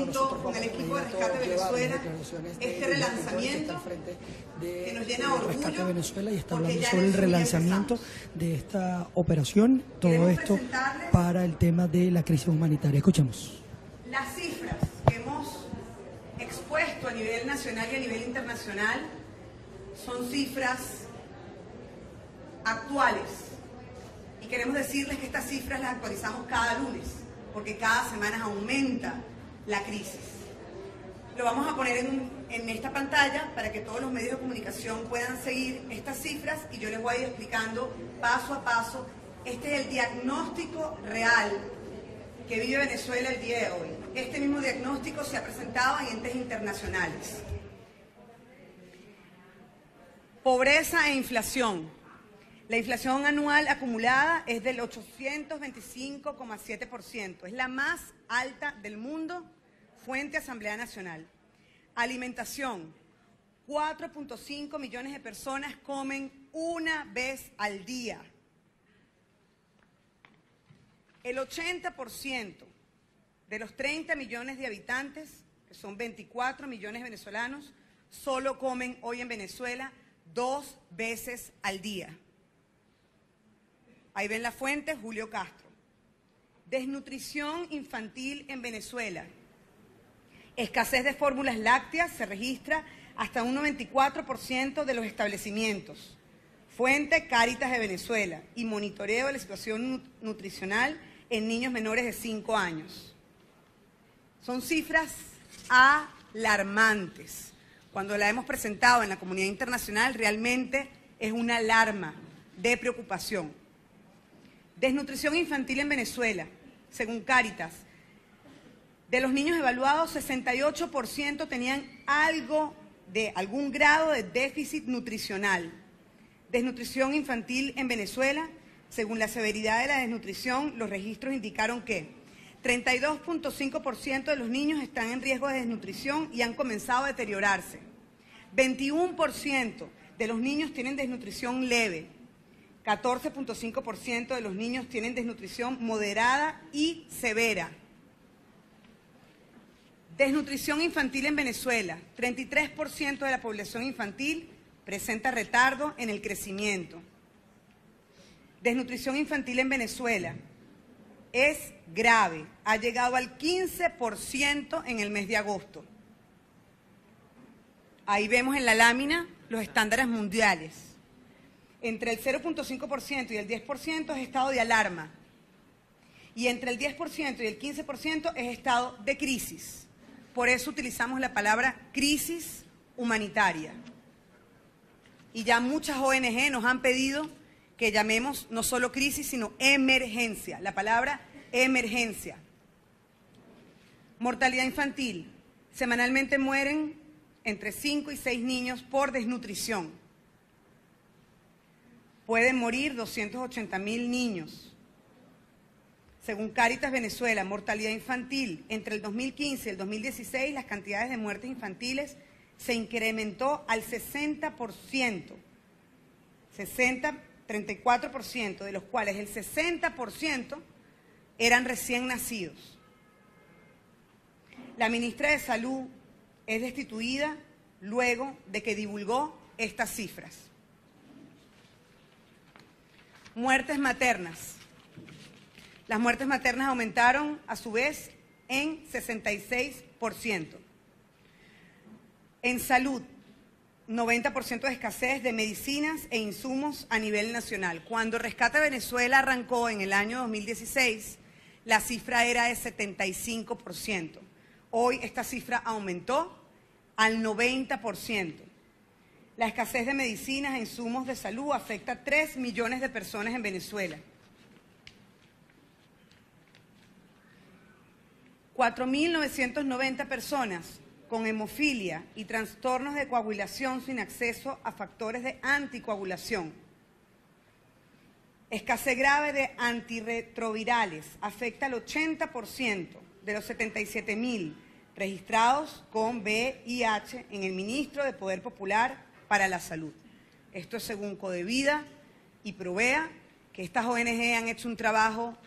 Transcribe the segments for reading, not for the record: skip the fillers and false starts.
junto con el equipo de Rescate Venezuela este relanzamiento que nos llena de orgullo. Rescate Venezuela, y está hablando sobre el relanzamiento de esta operación, todo esto para el tema de la crisis humanitaria. Escuchemos. Las cifras que hemos expuesto a nivel nacional y a nivel internacional son cifras actuales. Y queremos decirles que estas cifras las actualizamos cada lunes, porque cada semana aumenta la crisis. Lo vamos a poner en esta pantalla para que todos los medios de comunicación puedan seguir estas cifras y yo les voy a ir explicando paso a paso. Este es el diagnóstico real que vive Venezuela el día de hoy. Este mismo diagnóstico se ha presentado en entes internacionales. Pobreza e inflación. La inflación anual acumulada es del 825,7%. Es la más alta del mundo, fuente Asamblea Nacional. Alimentación. 4.5 millones de personas comen una vez al día. El 80% de los 30 millones de habitantes, que son 24 millones de venezolanos, solo comen hoy en Venezuela 2 veces al día. Ahí ven la fuente, Julio Castro. Desnutrición infantil en Venezuela. Escasez de fórmulas lácteas se registra hasta un 94% de los establecimientos. Fuente, Cáritas de Venezuela. Y monitoreo de la situación nutricional en niños menores de 5 años. Son cifras alarmantes. Cuando la hemos presentado en la comunidad internacional, realmente es una alarma de preocupación. Desnutrición infantil en Venezuela, según Cáritas. De los niños evaluados, 68% tenían algún grado de déficit nutricional. Desnutrición infantil en Venezuela, según la severidad de la desnutrición, los registros indicaron que 32.5% de los niños están en riesgo de desnutrición y han comenzado a deteriorarse. 21% de los niños tienen desnutrición leve. 14.5% de los niños tienen desnutrición moderada y severa. Desnutrición infantil en Venezuela. 33% de la población infantil presenta retardo en el crecimiento. Desnutrición infantil en Venezuela es grave. Ha llegado al 15% en el mes de agosto. Ahí vemos en la lámina los estándares mundiales. Entre el 0.5% y el 10% es estado de alarma. Y entre el 10% y el 15% es estado de crisis. Por eso utilizamos la palabra crisis humanitaria. Y ya muchas ONG nos han pedido que llamemos no solo crisis, sino emergencia. La palabra emergencia. Mortalidad infantil. Semanalmente mueren entre 5 y 6 niños por desnutrición. Pueden morir 280.000 niños. Según Cáritas Venezuela, mortalidad infantil, entre el 2015 y el 2016, las cantidades de muertes infantiles se incrementó al 60%, 34%, de los cuales el 60% eran recién nacidos. La ministra de Salud es destituida luego de que divulgó estas cifras. Muertes maternas. Las muertes maternas aumentaron a su vez en 66%. En salud, 90% de escasez de medicinas e insumos a nivel nacional. Cuando Rescate Venezuela arrancó en el año 2016, la cifra era de 75%. Hoy esta cifra aumentó al 90%. La escasez de medicinas e insumos de salud afecta a 3 millones de personas en Venezuela. 4.990 personas con hemofilia y trastornos de coagulación sin acceso a factores de anticoagulación. Escasez grave de antirretrovirales afecta al 80% de los 77.000 registrados con VIH en el Ministro de Poder Popular para la Salud. Esto es según Codevida y Provea, que estas ONG han hecho un trabajo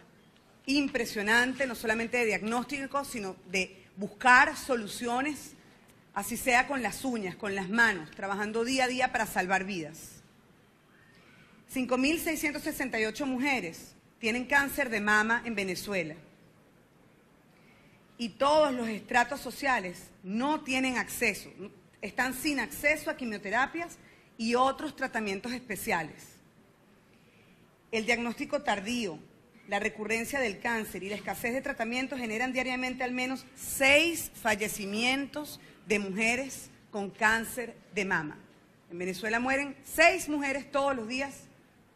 impresionante, no solamente de diagnóstico, sino de buscar soluciones, así sea con las uñas, con las manos, trabajando día a día para salvar vidas. 5.668 mujeres tienen cáncer de mama en Venezuela. Y todos los estratos sociales no tienen acceso, están sin acceso a quimioterapias y otros tratamientos especiales. El diagnóstico tardío, la recurrencia del cáncer y la escasez de tratamientos generan diariamente al menos 6 fallecimientos de mujeres con cáncer de mama. En Venezuela mueren 6 mujeres todos los días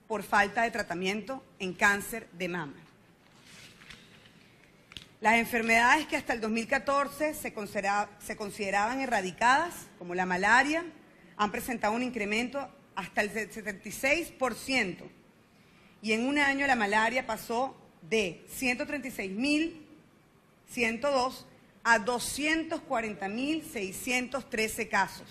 por falta de tratamiento en cáncer de mama. Las enfermedades que hasta el 2014 se consideraban erradicadas, como la malaria, han presentado un incremento hasta el 76%. Y en un año la malaria pasó de 136.102 a 240.613 casos.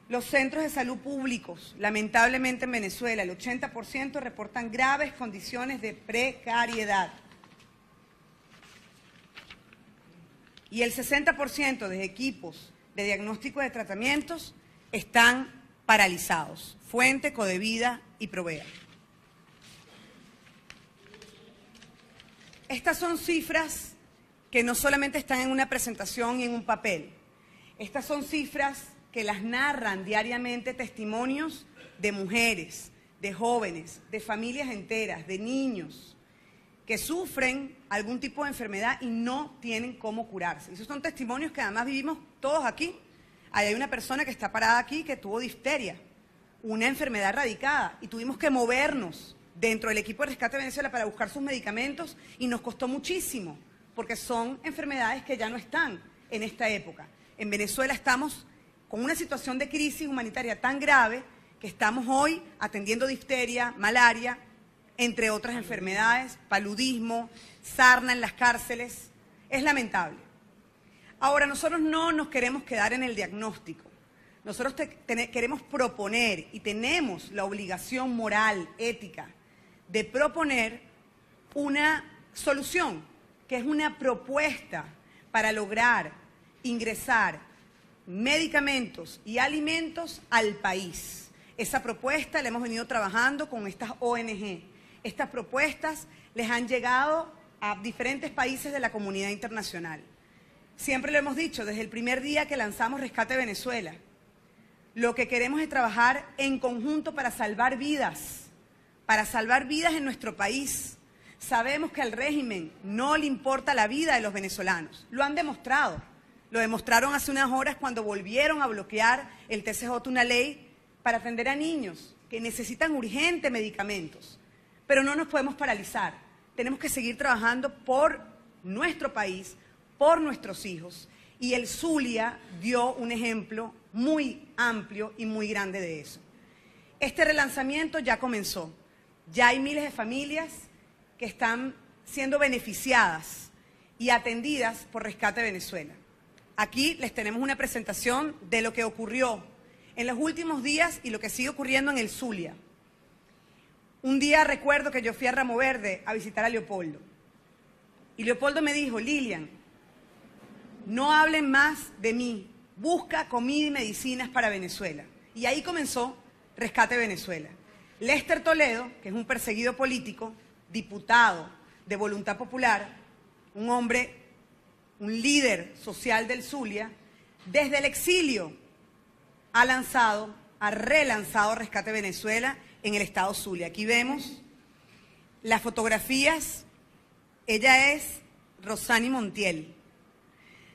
Los centros de salud públicos, lamentablemente en Venezuela, el 80% reportan graves condiciones de precariedad. Y el 60% de equipos de diagnóstico de tratamientos están paralizados. Fuente, Codevida y Provea. Estas son cifras que no solamente están en una presentación y en un papel. Estas son cifras que las narran diariamente testimonios de mujeres, de jóvenes, de familias enteras, de niños que sufren algún tipo de enfermedad y no tienen cómo curarse. Esos son testimonios que además vivimos todos aquí. Ahí hay una persona que está parada aquí que tuvo difteria, una enfermedad erradicada, y tuvimos que movernos dentro del equipo de Rescate Venezuela para buscar sus medicamentos y nos costó muchísimo, porque son enfermedades que ya no están en esta época. En Venezuela estamos con una situación de crisis humanitaria tan grave que estamos hoy atendiendo difteria, malaria, entre otras enfermedades, paludismo, sarna en las cárceles. Es lamentable. Ahora, nosotros no nos queremos quedar en el diagnóstico. Nosotros queremos proponer y tenemos la obligación moral, ética, de proponer una solución, que es una propuesta para lograr ingresar medicamentos y alimentos al país. Esa propuesta la hemos venido trabajando con estas ONG. Estas propuestas les han llegado a diferentes países de la comunidad internacional. Siempre lo hemos dicho, desde el primer día que lanzamos Rescate Venezuela, lo que queremos es trabajar en conjunto para salvar vidas en nuestro país. Sabemos que al régimen no le importa la vida de los venezolanos, lo han demostrado. Lo demostraron hace unas horas cuando volvieron a bloquear el TCJ, una ley para atender a niños que necesitan urgente medicamentos. Pero no nos podemos paralizar, tenemos que seguir trabajando por nuestro país, por nuestros hijos. Y el Zulia dio un ejemplo muy amplio y muy grande de eso. Este relanzamiento ya comenzó, ya hay miles de familias que están siendo beneficiadas y atendidas por Rescate Venezuela. Aquí les tenemos una presentación de lo que ocurrió en los últimos días y lo que sigue ocurriendo en el Zulia. Un día recuerdo que yo fui a Ramo Verde a visitar a Leopoldo. Y Leopoldo me dijo, Lilian, no hablen más de mí, busca comida y medicinas para Venezuela. Y ahí comenzó Rescate Venezuela. Lester Toledo, que es un perseguido político, diputado de Voluntad Popular, un hombre, un líder social del Zulia, desde el exilio ha relanzado Rescate Venezuela en el estado Zulia. Aquí vemos las fotografías. Ella es Rosani Montiel.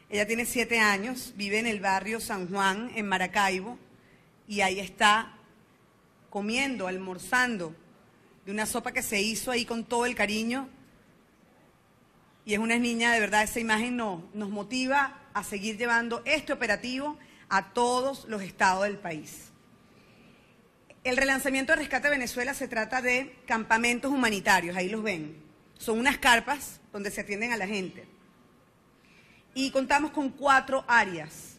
Ella tiene 7 años, vive en el barrio San Juan, en Maracaibo, y ahí está comiendo, almorzando de una sopa que se hizo ahí con todo el cariño. Y es una niña, de verdad, esa imagen nos motiva a seguir llevando este operativo a todos los estados del país. El relanzamiento de Rescate Venezuela se trata de campamentos humanitarios, ahí los ven. Son unas carpas donde se atienden a la gente. Y contamos con 4 áreas.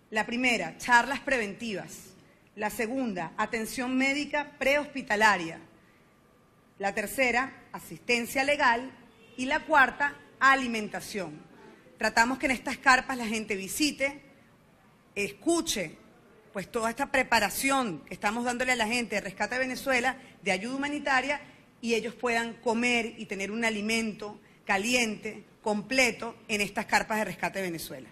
La primera, charlas preventivas. La segunda, atención médica prehospitalaria. La tercera, asistencia legal. Y la cuarta, alimentación. tratamos que en estas carpas la gente visite, escuche pues toda esta preparación que estamos dándole a la gente de Rescate Venezuela, de ayuda humanitaria, y ellos puedan comer y tener un alimento caliente, completo, en estas carpas de Rescate Venezuela.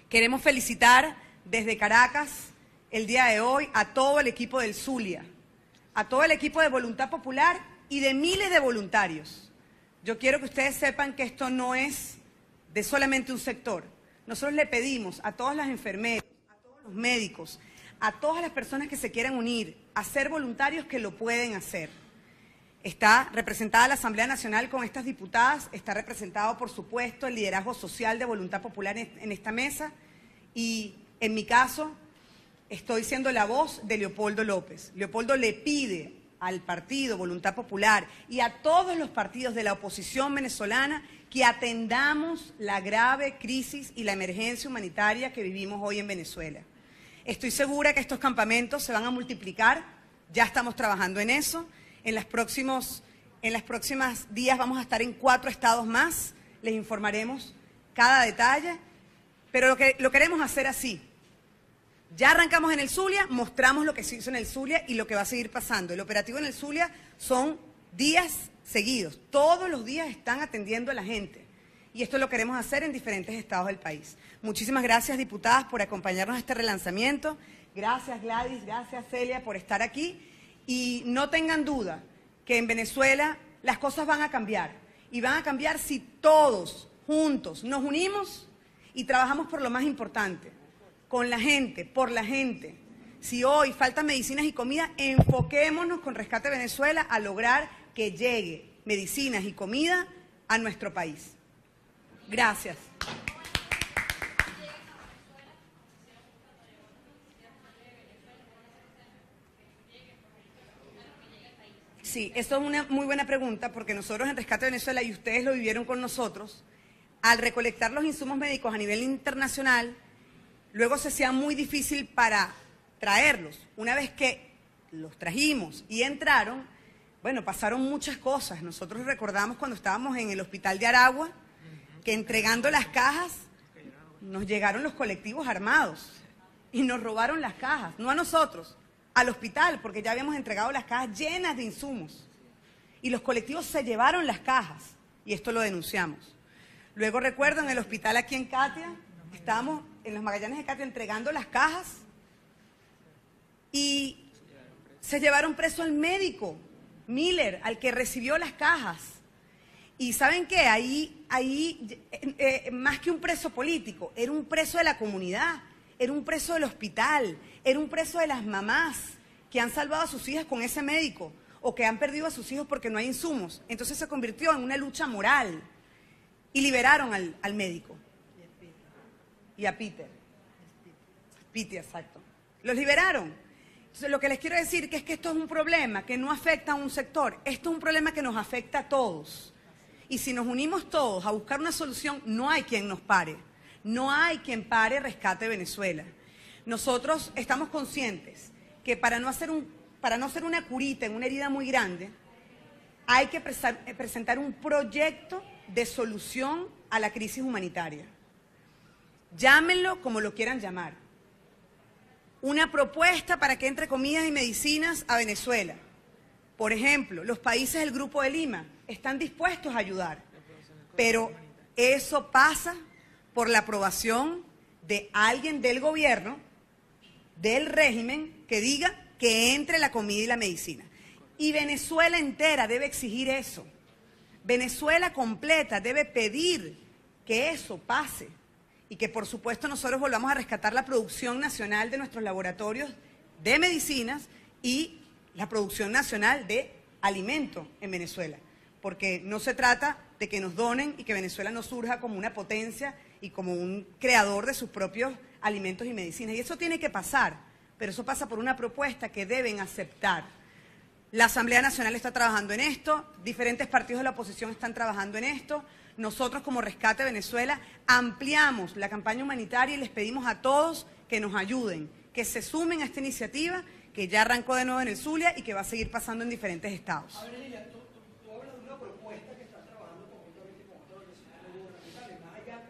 Queremos felicitar desde Caracas el día de hoy a todo el equipo del Zulia, a todo el equipo de Voluntad Popular y de miles de voluntarios. Yo quiero que ustedes sepan que esto no es de solamente un sector. Nosotros le pedimos a todas las enfermeras, a todos los médicos, a todas las personas que se quieran unir a ser voluntarios, que lo pueden hacer. Está representada la Asamblea Nacional con estas diputadas, está representado, por supuesto, el liderazgo social de Voluntad Popular en esta mesa, y en mi caso estoy siendo la voz de Leopoldo López. Leopoldo le pide al partido Voluntad Popular y a todos los partidos de la oposición venezolana que atendamos la grave crisis y la emergencia humanitaria que vivimos hoy en Venezuela. Estoy segura que estos campamentos se van a multiplicar, ya estamos trabajando en eso. En las próximas días vamos a estar en 4 estados más, les informaremos cada detalle, pero lo queremos hacer así. Ya arrancamos en el Zulia, mostramos lo que se hizo en el Zulia y lo que va a seguir pasando. El operativo en el Zulia son días seguidos, todos los días están atendiendo a la gente, y esto lo queremos hacer en diferentes estados del país. Muchísimas gracias, diputadas, por acompañarnos a este relanzamiento. Gracias, Gladys, gracias, Celia, por estar aquí. Y no tengan duda que en Venezuela las cosas van a cambiar, y van a cambiar si todos juntos nos unimos y trabajamos por lo más importante, con la gente, por la gente. Si hoy faltan medicinas y comida, enfoquémonos con Rescate Venezuela a lograr que llegue medicinas y comida a nuestro país. Gracias. Sí, eso es una muy buena pregunta, porque nosotros en Rescate Venezuela, y ustedes lo vivieron con nosotros, al recolectar los insumos médicos a nivel internacional, luego se hacía muy difícil para traerlos. Una vez que los trajimos y entraron, bueno, pasaron muchas cosas. Nosotros recordamos cuando estábamos en el hospital de Aragua, que entregando las cajas, nos llegaron los colectivos armados y nos robaron las cajas, no a nosotros, al hospital, porque ya habíamos entregado las cajas llenas de insumos. Y los colectivos se llevaron las cajas, y esto lo denunciamos. Luego recuerdo en el hospital aquí en Catia, estábamos en los Magallanes de Catia entregando las cajas, y se llevaron preso al médico, Miller, al que recibió las cajas. Y ¿saben qué? Ahí más que un preso político, era un preso de la comunidad, era un preso del hospital, era un preso de las mamás que han salvado a sus hijas con ese médico, o que han perdido a sus hijos porque no hay insumos. Entonces se convirtió en una lucha moral, y liberaron al médico. Y a Peter. Piti, exacto. Los liberaron. Entonces lo que les quiero decir es que esto es un problema que no afecta a un sector, esto es un problema que nos afecta a todos. Y si nos unimos todos a buscar una solución, no hay quien nos pare. No hay quien pare Rescate Venezuela. Nosotros estamos conscientes que para no ser una curita en una herida muy grande, hay que presentar un proyecto de solución a la crisis humanitaria. Llámenlo como lo quieran llamar. Una propuesta para que entre comida y medicinas a Venezuela. Por ejemplo, los países del Grupo de Lima están dispuestos a ayudar, pero eso pasa por la aprobación de alguien del gobierno, del régimen, que diga que entre la comida y la medicina. Y Venezuela entera debe exigir eso. Venezuela completa debe pedir que eso pase, y que por supuesto nosotros volvamos a rescatar la producción nacional de nuestros laboratorios de medicinas y la producción nacional de alimento en Venezuela, porque no se trata de que nos donen y que Venezuela no surja como una potencia y como un creador de sus propios alimentos y medicinas. Y eso tiene que pasar, pero eso pasa por una propuesta que deben aceptar. La Asamblea Nacional está trabajando en esto, diferentes partidos de la oposición están trabajando en esto. Nosotros como Rescate Venezuela ampliamos la campaña humanitaria y les pedimos a todos que nos ayuden, que se sumen a esta iniciativa que ya arrancó de nuevo en el Zulia y que va a seguir pasando en diferentes estados. A ver, Lilia, tú hablas de una propuesta que estás trabajando conjuntamente con otras organizaciones gubernamentales, más allá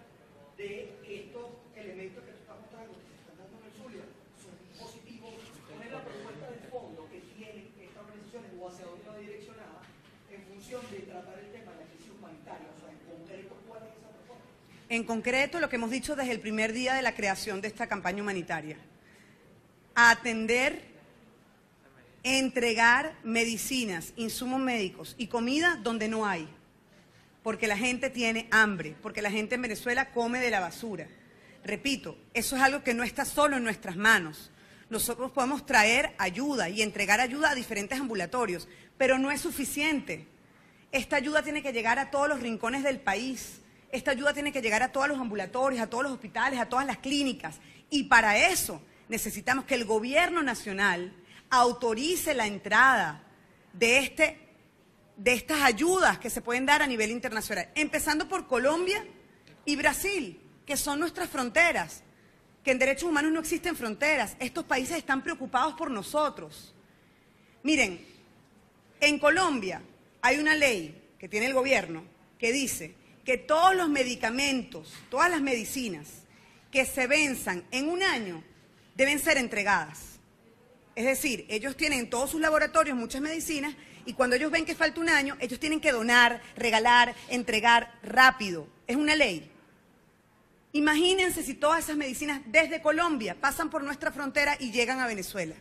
de estos elementos que tú estás mostrando, que se están dando en el Zulia, son positivos. ¿Cuál es la propuesta de fondo que tienen estas organizaciones o hacia dónde va direccionada en función de tratar el tema de la crisis humanitaria? O sea, en concreto, ¿cuál es esa propuesta? En concreto, lo que hemos dicho desde el primer día de la creación de esta campaña humanitaria: atender, entregar medicinas, insumos médicos y comida donde no hay, porque la gente tiene hambre, porque la gente en Venezuela come de la basura. Repito, eso es algo que no está solo en nuestras manos. Nosotros podemos traer ayuda y entregar ayuda a diferentes ambulatorios, pero no es suficiente. Esta ayuda tiene que llegar a todos los rincones del país. Esta ayuda tiene que llegar a todos los ambulatorios, a todos los hospitales, a todas las clínicas. Y para eso necesitamos que el gobierno nacional autorice la entrada de estas ayudas que se pueden dar a nivel internacional, empezando por Colombia y Brasil, que son nuestras fronteras, que en derechos humanos no existen fronteras. Estos países están preocupados por nosotros. Miren, en Colombia hay una ley que tiene el gobierno que dice que todos los medicamentos, todas las medicinas que se venzan en un año deben ser entregadas. Es decir, ellos tienen en todos sus laboratorios muchas medicinas y cuando ellos ven que falta un año, ellos tienen que donar, regalar, entregar rápido. Es una ley. Imagínense si todas esas medicinas desde Colombia pasan por nuestra frontera y llegan a Venezuela.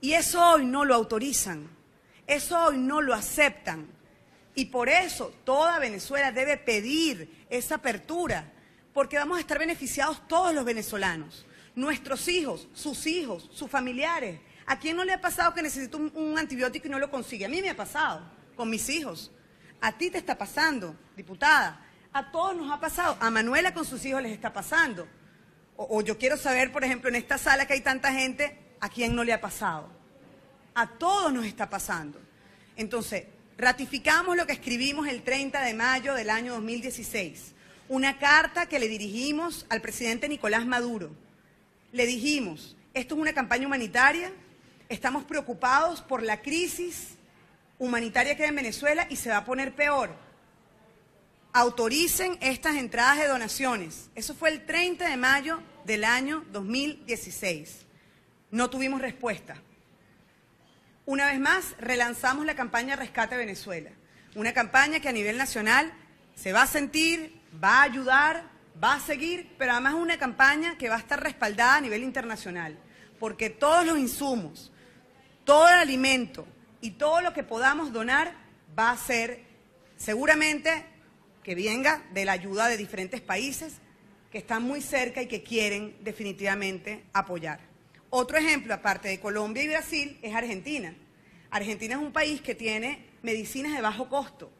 Y eso hoy no lo autorizan, eso hoy no lo aceptan. Y por eso toda Venezuela debe pedir esa apertura, porque vamos a estar beneficiados todos los venezolanos, nuestros hijos, sus familiares. ¿A quién no le ha pasado que necesita un antibiótico y no lo consigue? A mí me ha pasado, con mis hijos. A ti te está pasando, diputada. A todos nos ha pasado. A Manuela con sus hijos les está pasando. O yo quiero saber, por ejemplo, en esta sala que hay tanta gente, ¿a quién no le ha pasado? A todos nos está pasando. Entonces, ratificamos lo que escribimos el 30 de mayo del año 2016. Una carta que le dirigimos al presidente Nicolás Maduro. Le dijimos, esto es una campaña humanitaria, estamos preocupados por la crisis humanitaria que hay en Venezuela y se va a poner peor. Autoricen estas entradas de donaciones. Eso fue el 30 de mayo del año 2016. No tuvimos respuesta. Una vez más, relanzamos la campaña Rescate Venezuela. Una campaña que a nivel nacional se va a sentir, va a ayudar, va a seguir, pero además es una campaña que va a estar respaldada a nivel internacional, porque todos los insumos, todo el alimento y todo lo que podamos donar va a ser seguramente que venga de la ayuda de diferentes países que están muy cerca y que quieren definitivamente apoyar. Otro ejemplo, aparte de Colombia y Brasil, es Argentina. Argentina es un país que tiene medicinas de bajo costo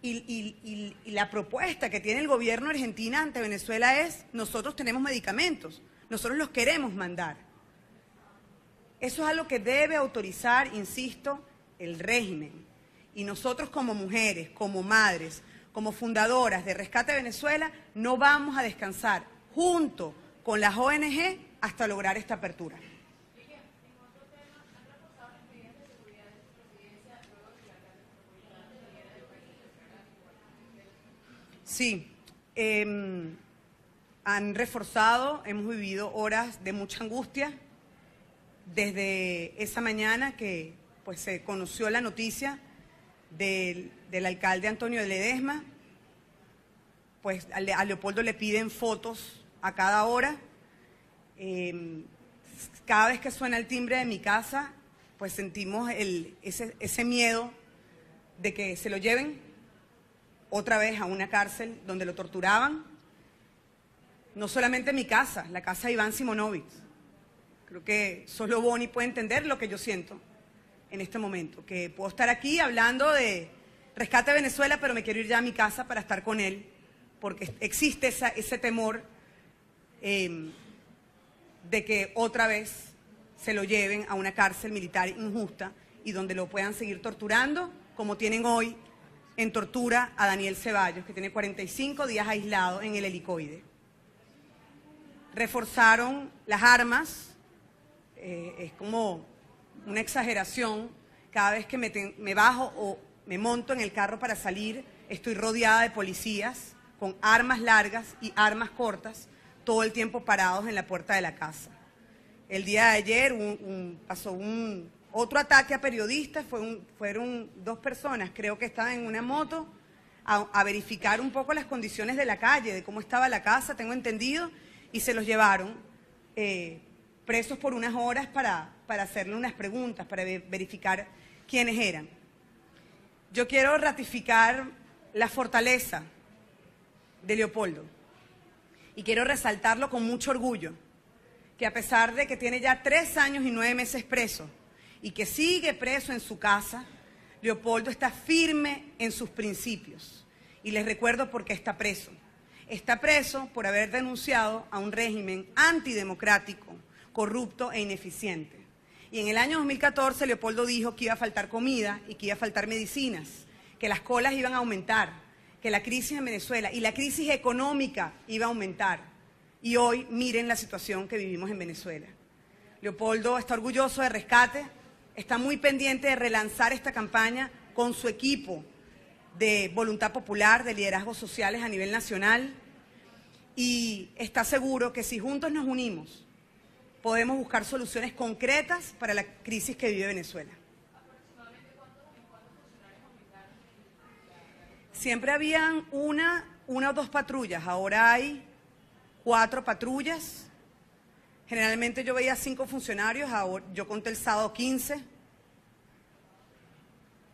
y la propuesta que tiene el gobierno argentino ante Venezuela es: nosotros tenemos medicamentos, nosotros los queremos mandar. Eso es algo que debe autorizar, insisto, el régimen. Y nosotros como mujeres, como madres, como fundadoras de Rescate Venezuela, no vamos a descansar junto con las ONG hasta lograr esta apertura. Sí, han reforzado, hemos vivido horas de mucha angustia desde esa mañana que pues, se conoció la noticia del alcalde Antonio Ledesma. Pues a Leopoldo le piden fotos a cada hora. Cada vez que suena el timbre de mi casa, pues sentimos ese miedo de que se lo lleven otra vez a una cárcel donde lo torturaban. No solamente mi casa, la casa de Iván Simonovic. Creo que solo Boni puede entender lo que yo siento en este momento, que puedo estar aquí hablando de Rescate Venezuela, pero me quiero ir ya a mi casa para estar con él, porque existe ese temor de que otra vez se lo lleven a una cárcel militar injusta y donde lo puedan seguir torturando, como tienen hoy en tortura a Daniel Ceballos, que tiene 45 días aislado en el helicoide. Reforzaron las armas, es como una exageración. Cada vez que me bajo o me monto en el carro para salir, estoy rodeada de policías con armas largas y armas cortas, todo el tiempo parados en la puerta de la casa. El día de ayer pasó otro ataque a periodistas, fueron 2 personas, creo que estaban en una moto, a verificar un poco las condiciones de la calle, de cómo estaba la casa, tengo entendido, y se los llevaron presos por unas horas para hacerle unas preguntas, para verificar quiénes eran. Yo quiero ratificar la fortaleza de Leopoldo y quiero resaltarlo con mucho orgullo, que a pesar de que tiene ya 3 años y 9 meses preso y que sigue preso en su casa, Leopoldo está firme en sus principios. Y les recuerdo por qué está preso. Está preso por haber denunciado a un régimen antidemocrático, corrupto e ineficiente. Y en el año 2014 Leopoldo dijo que iba a faltar comida y que iba a faltar medicinas, que las colas iban a aumentar, que la crisis en Venezuela y la crisis económica iba a aumentar. Y hoy miren la situación que vivimos en Venezuela. Leopoldo está orgulloso de Rescate, está muy pendiente de relanzar esta campaña con su equipo de voluntad popular, de liderazgos sociales a nivel nacional, y está seguro que si juntos nos unimos, podemos buscar soluciones concretas para la crisis que vive Venezuela. Siempre habían una o 2 patrullas, ahora hay 4 patrullas. Generalmente yo veía 5 funcionarios, ahora yo conté el sábado 15.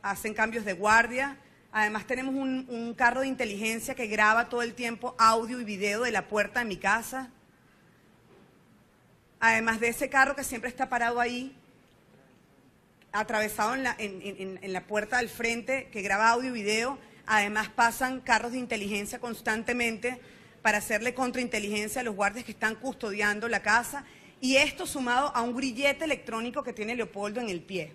Hacen cambios de guardia. Además tenemos un carro de inteligencia que graba todo el tiempo audio y video de la puerta de mi casa. Además de ese carro que siempre está parado ahí, atravesado en la puerta del frente, que graba audio y video, además pasan carros de inteligencia constantemente para hacerle contrainteligencia a los guardias que están custodiando la casa, y esto sumado a un grillete electrónico que tiene Leopoldo en el pie.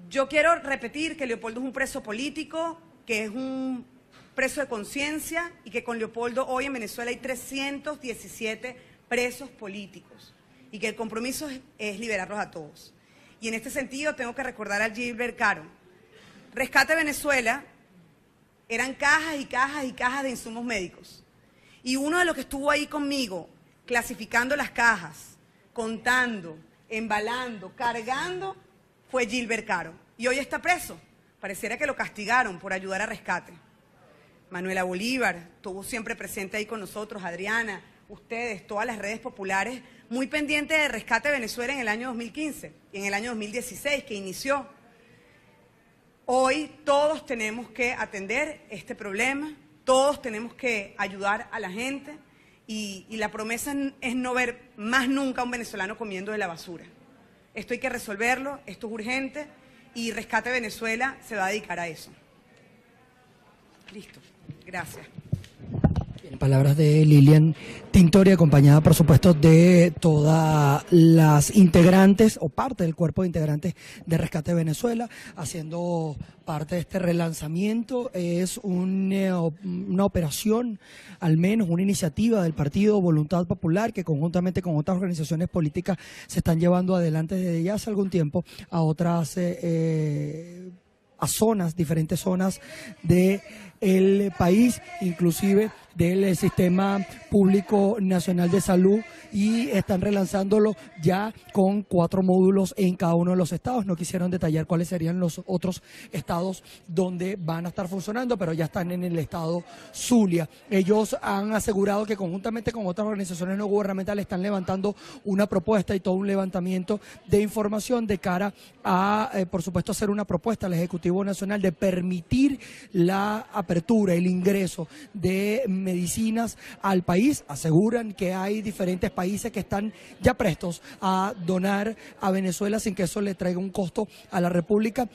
Yo quiero repetir que Leopoldo es un preso político, que es un preso de conciencia, y que con Leopoldo hoy en Venezuela hay 317 presos políticos, y que el compromiso es liberarlos a todos. Y en este sentido tengo que recordar a Gilbert Caro. Rescate Venezuela eran cajas y cajas y cajas de insumos médicos. Y uno de los que estuvo ahí conmigo, clasificando las cajas, contando, embalando, cargando, fue Gilbert Caro. Y hoy está preso. Pareciera que lo castigaron por ayudar a Rescate. Manuela Bolívar estuvo siempre presente ahí con nosotros, Adriana, ustedes, todas las redes populares, muy pendientes de Rescate Venezuela en el año 2015 y en el año 2016 que inició. Hoy todos tenemos que atender este problema, todos tenemos que ayudar a la gente, y la promesa es no ver más nunca a un venezolano comiendo de la basura. Esto hay que resolverlo, esto es urgente, y Rescate Venezuela se va a dedicar a eso. Listo, gracias. Bien, palabras de Lilian Tintori, acompañada por supuesto de todas las integrantes o parte del cuerpo de integrantes de Rescate Venezuela, haciendo parte de este relanzamiento. Es una operación, al menos una iniciativa del Partido Voluntad Popular, que conjuntamente con otras organizaciones políticas se están llevando adelante desde ya hace algún tiempo a otras a zonas, diferentes zonas del país, inclusive del Sistema Público Nacional de Salud, y están relanzándolo ya con 4 módulos en cada uno de los estados. No quisieron detallar cuáles serían los otros estados donde van a estar funcionando, pero ya están en el estado Zulia. Ellos han asegurado que conjuntamente con otras organizaciones no gubernamentales están levantando una propuesta y todo un levantamiento de información de cara a, por supuesto, hacer una propuesta al Ejecutivo Nacional de permitir la apertura, el ingreso de medicinas al país. Aseguran que hay diferentes países que están ya prestos a donar a Venezuela sin que eso le traiga un costo a la República,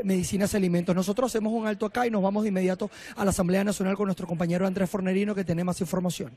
medicinas y alimentos. Nosotros hacemos un alto acá y nos vamos de inmediato a la Asamblea Nacional con nuestro compañero Andrés Fornerino, que tiene más información.